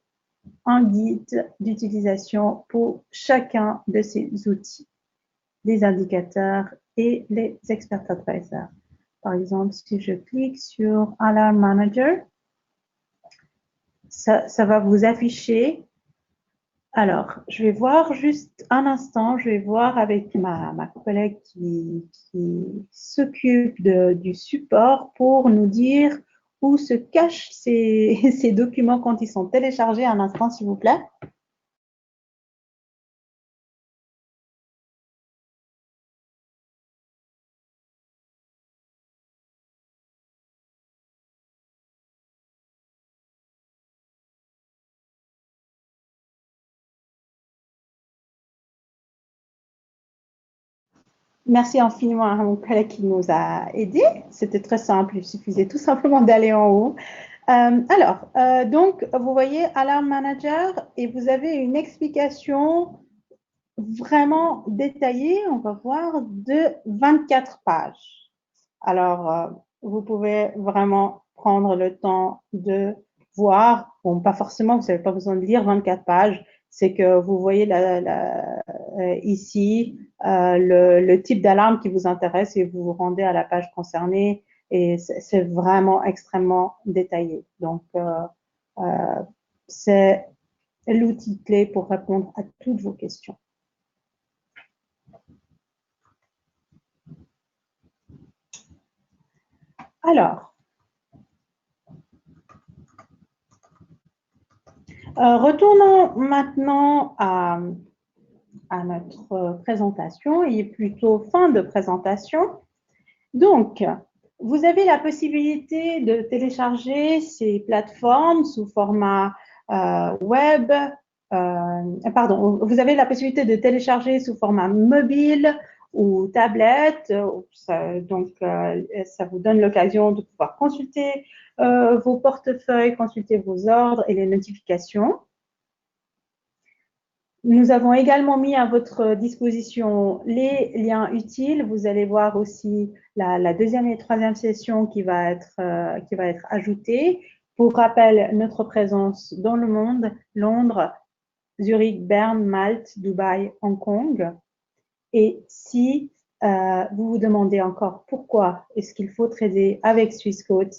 [SPEAKER 1] un guide d'utilisation pour chacun de ces outils, les indicateurs et les Expert Advisors. Par exemple, si je clique sur Alarm Manager, ça va vous afficher. Alors, je vais voir juste un instant, je vais voir avec ma collègue qui s'occupe du support pour nous dire où se cachent ces documents quand ils sont téléchargés. Un instant, s'il vous plaît. Merci infiniment à mon collègue qui nous a aidés. C'était très simple, il suffisait tout simplement d'aller en haut. Donc, vous voyez Alarm Manager et vous avez une explication vraiment détaillée, on va voir, de 24 pages. Alors, vous pouvez vraiment prendre le temps de voir. Bon, pas forcément, vous n'avez pas besoin de lire 24 pages. C'est que vous voyez ici le type d'alarme qui vous intéresse et vous vous rendez à la page concernée et c'est vraiment extrêmement détaillé. Donc, c'est l'outil clé pour répondre à toutes vos questions. Alors, retournons maintenant à notre présentation et plutôt fin de présentation. Donc, vous avez la possibilité de télécharger ces plateformes sous format web. Vous avez la possibilité de télécharger sous format mobile ou tablette. Donc, ça vous donne l'occasion de pouvoir consulter vos portefeuilles, consulter vos ordres et les notifications. Nous avons également mis à votre disposition les liens utiles. Vous allez voir aussi la deuxième et troisième session qui va être ajoutée. Pour rappel, notre présence dans le monde, Londres, Zurich, Berne, Malte, Dubaï, Hong Kong. Et si vous vous demandez encore pourquoi est-ce qu'il faut trader avec Swissquote,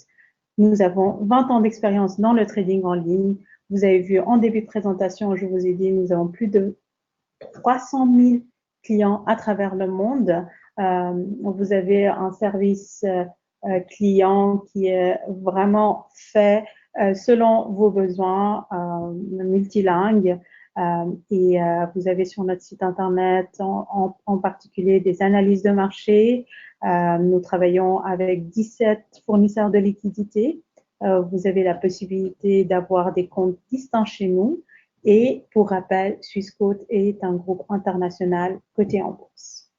[SPEAKER 1] nous avons 20 ans d'expérience dans le trading en ligne. Vous avez vu en début de présentation, je vous ai dit, nous avons plus de 300 000 clients à travers le monde. Vous avez un service client qui est vraiment fait selon vos besoins, multilingue. Et vous avez sur notre site internet en particulier des analyses de marché. Nous travaillons avec 17 fournisseurs de liquidités. Vous avez la possibilité d'avoir des comptes distincts chez nous. Et pour rappel, Swissquote est un groupe international coté en bourse.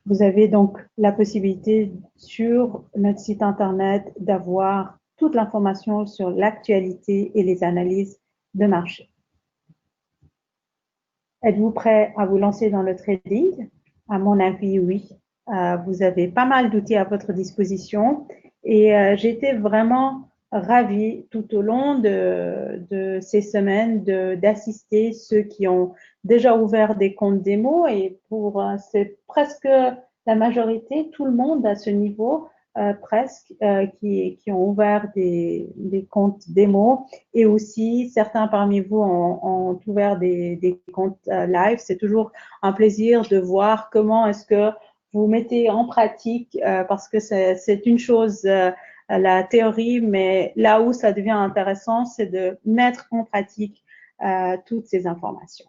[SPEAKER 1] Vous avez donc la possibilité sur notre site internet d'avoir toute l'information sur l'actualité et les analyses de marché. Êtes-vous prêt à vous lancer dans le trading? À mon avis, oui. Vous avez pas mal d'outils à votre disposition et j'étais vraiment ravie tout au long de ces semaines d'assister ceux qui ont déjà ouvert des comptes démo et pour c'est presque la majorité, tout le monde à ce niveau presque qui ont ouvert des comptes démo et aussi certains parmi vous ont ouvert des comptes live. C'est toujours un plaisir de voir comment est-ce que vous mettez en pratique parce que c'est une chose la théorie, mais là où ça devient intéressant, c'est de mettre en pratique toutes ces informations.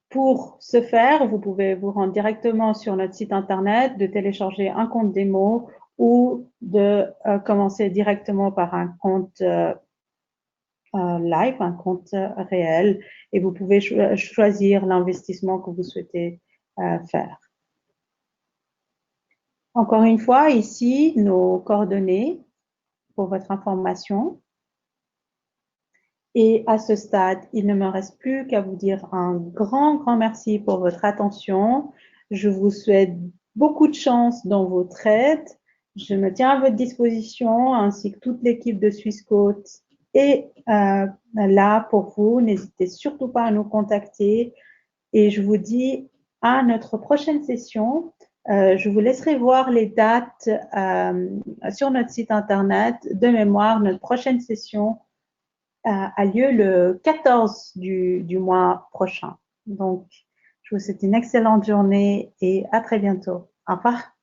[SPEAKER 1] Pour ce faire, vous pouvez vous rendre directement sur notre site internet, de télécharger un compte démo ou de commencer directement par un compte live, un compte réel, et vous pouvez choisir l'investissement que vous souhaitez faire. Encore une fois, ici, nos coordonnées pour votre information. Et à ce stade, il ne me reste plus qu'à vous dire un grand merci pour votre attention. Je vous souhaite beaucoup de chance dans vos trades. Je me tiens à votre disposition, ainsi que toute l'équipe de Swissquote est là pour vous. N'hésitez surtout pas à nous contacter. Et je vous dis à notre prochaine session. Je vous laisserai voir les dates sur notre site internet. De mémoire, notre prochaine session a lieu le 14 du mois prochain. Donc, je vous souhaite une excellente journée et à très bientôt. Au revoir.